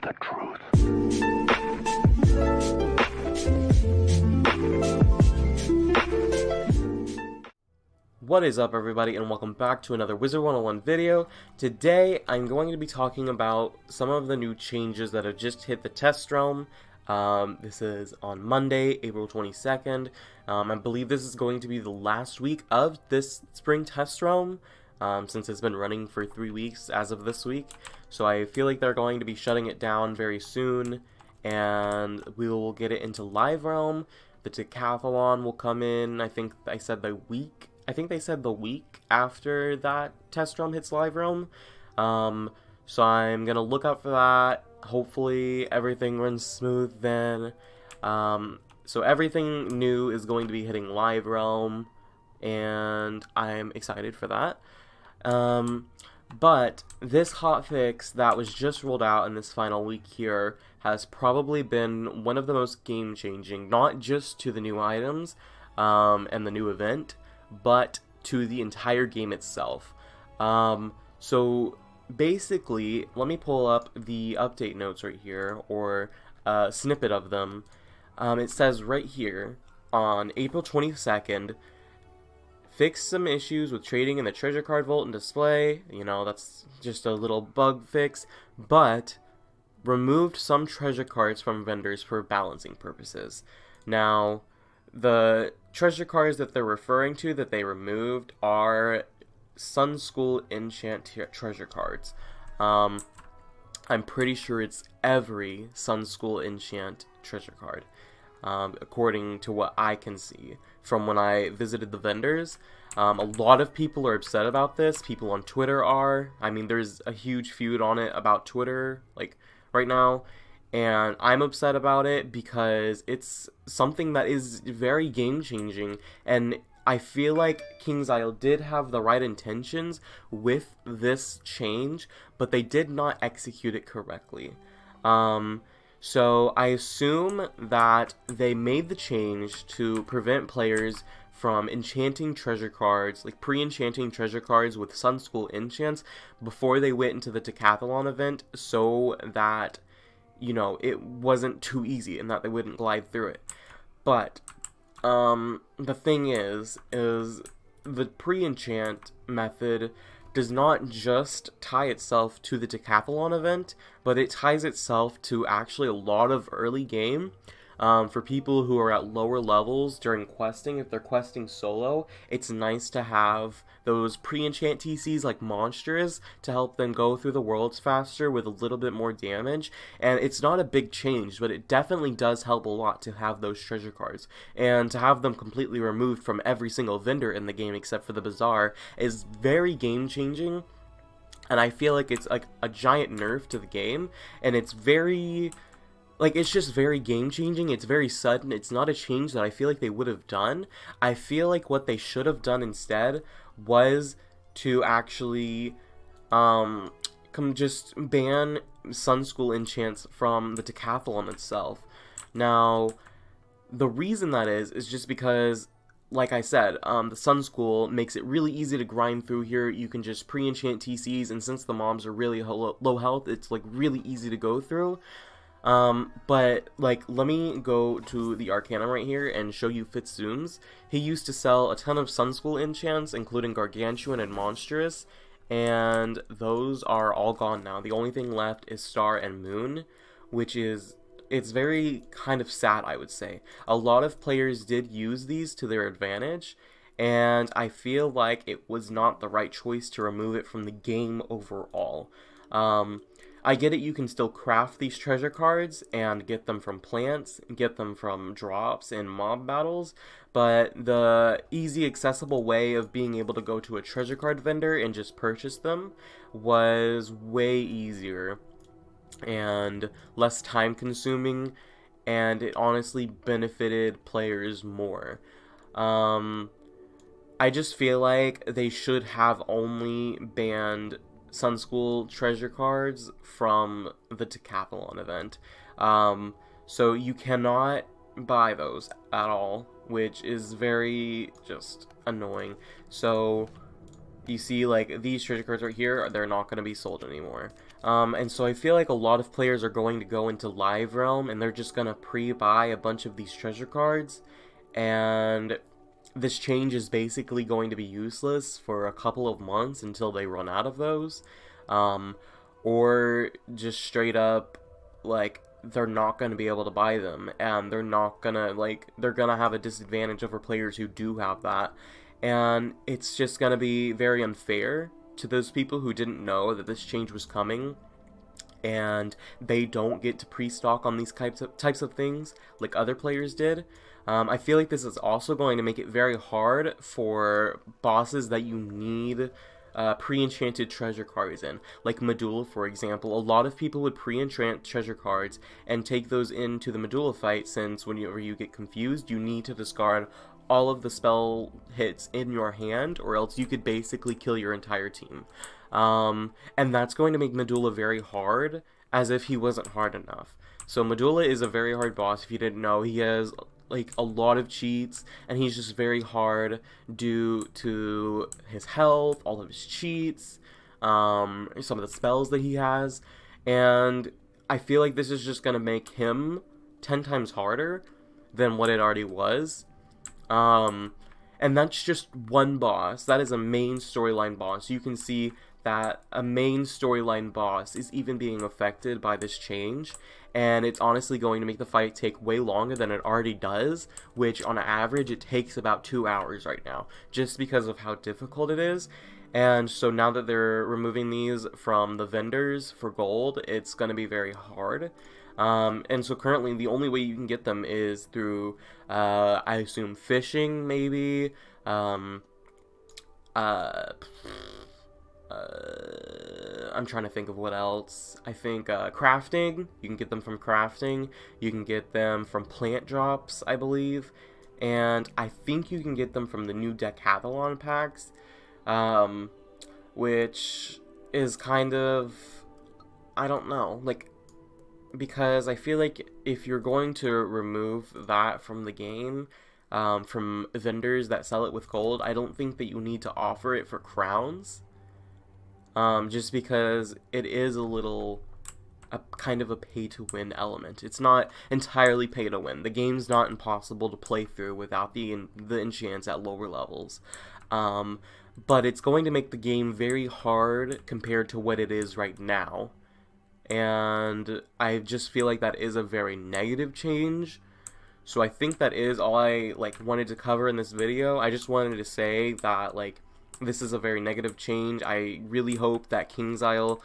the truth. What is up, everybody, and welcome back to another Wizard 101 video. Today I'm going to be talking about some of the new changes that have just hit the test realm. This is on Monday, April 22nd. I believe this is going to be the last week of this spring test realm, since it's been running for 3 weeks as of this week. So I feel like they're going to be shutting it down very soon, and we will get it into live realm. The decathlon will come in, I think they said the week after that test realm hits live realm. So I'm gonna look out for that. Hopefully everything runs smooth then. So everything new is going to be hitting live realm, and I'm excited for that. But this hotfix that was just rolled out in this final week here has probably been one of the most game-changing, not just to the new items and the new event, but to the entire game itself. So basically, let me pull up the update notes right here, or a snippet of them. It says right here, on April 22nd, fixed some issues with trading in the treasure card vault and display. You know, that's just a little bug fix, but removed some treasure cards from vendors for balancing purposes. Now, the treasure cards that they're referring to that they removed are Sun School Enchant treasure cards. I'm pretty sure it's every Sun School Enchant treasure card, according to what I can see from when I visited the vendors. A lot of people are upset about this. People on Twitter are. I mean, there's a huge feud on it about Twitter, like, right now. And I'm upset about it because it's something that is very game-changing, and I feel like King's Isle did have the right intentions with this change, but they did not execute it correctly. So I assume that they made the change to prevent players from enchanting treasure cards, like pre-enchanting treasure cards with Sun School enchants before they went into the decathlon event, so that, you know, it wasn't too easy and that they wouldn't glide through it. But the thing is the pre-enchant method does not just tie itself to the decathlon event, but it ties itself to actually a lot of early game. For people who are at lower levels during questing, if they're questing solo, it's nice to have those pre-enchant TCs like monsters to help them go through the worlds faster with a little bit more damage. And it's not a big change, but it definitely does help a lot to have those treasure cards. And to have them completely removed from every single vendor in the game except for the bazaar is very game-changing. And I feel like it's like a giant nerf to the game, and it's very... like, it's just very game-changing. It's very sudden. It's not a change that I feel like they would have done. I feel like what they should have done instead was to actually just ban Sun School enchants from the decathlon itself. Now, the reason that is just because, like I said, the Sun School makes it really easy to grind through here. You can just pre-enchant TCs, and since the mobs are really low health, it's like really easy to go through. But, like, let me go to the Arcanum right here and show you Fitzooms. He used to sell a ton of Sun School enchants, including Gargantuan and Monstrous, and those are all gone now. The only thing left is Star and Moon, which is, it's very kind of sad, I would say. A lot of players did use these to their advantage, and I feel like it was not the right choice to remove it from the game overall. I get it, you can still craft these treasure cards and get them from plants, get them from drops in mob battles, but the easy, accessible way of being able to go to a treasure card vendor and just purchase them was way easier and less time consuming, and it honestly benefited players more. I just feel like they should have only banned Sun School treasure cards from the decathlon event. So you cannot buy those at all, which is very just annoying. So you see, like, these treasure cards right here, they're not going to be sold anymore. And so I feel like a lot of players are going to go into Live Realm and they're just going to pre-buy a bunch of these treasure cards, and this change is basically going to be useless for a couple of months until they run out of those. Or just straight up, like, they're not going to be able to buy them, and they're not going to, like, they're going to have a disadvantage over players who do have that. And it's just going to be very unfair to those people who didn't know that this change was coming, and they don't get to pre-stock on these types of things like other players did. I feel like this is also going to make it very hard for bosses that you need pre-enchanted treasure cards in. Like Medulla, for example. A lot of people would pre-enchant treasure cards and take those into the Medulla fight, since whenever you get confused, you need to discard all of the spell hits in your hand, or else you could basically kill your entire team. And that's going to make Medulla very hard, as if he wasn't hard enough. So Medulla is a very hard boss. If you didn't know, he has like a lot of cheats, and he's just very hard due to his health, all of his cheats, some of the spells that he has, and I feel like this is just going to make him 10 times harder than what it already was. And that's just one boss. That is a main storyline boss. You can see that a main storyline boss is even being affected by this change, and it's honestly going to make the fight take way longer than it already does, which on average it takes about 2 hours right now, just because of how difficult it is. And so now that they're removing these from the vendors for gold, it's going to be very hard. And so currently the only way you can get them is through, I assume, fishing, maybe, I'm trying to think of what else. I think crafting. You can get them from crafting. You can get them from plant drops, I believe. And I think you can get them from the new Decathlon packs, which is kind of, I don't know, like, because I feel like if you're going to remove that from the game, from vendors that sell it with gold, I don't think that you need to offer it for crowns. Just because it is a kind of a pay-to-win element. It's not entirely pay-to-win. The game's not impossible to play through without the enchants at lower levels. But it's going to make the game very hard compared to what it is right now. And I just feel like that is a very negative change. So I think that is all I wanted to cover in this video. I just wanted to say that this is a very negative change. I really hope that KingsIsle,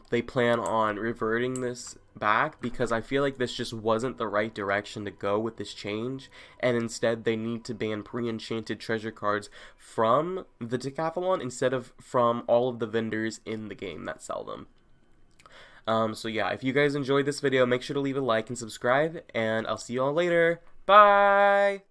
they plan on reverting this back, because I feel like this just wasn't the right direction to go with this change, and instead they need to ban pre-enchanted treasure cards from the Decathlon instead of from all of the vendors in the game that sell them. So yeah, if you guys enjoyed this video, make sure to leave a like and subscribe, and I'll see you all later. Bye!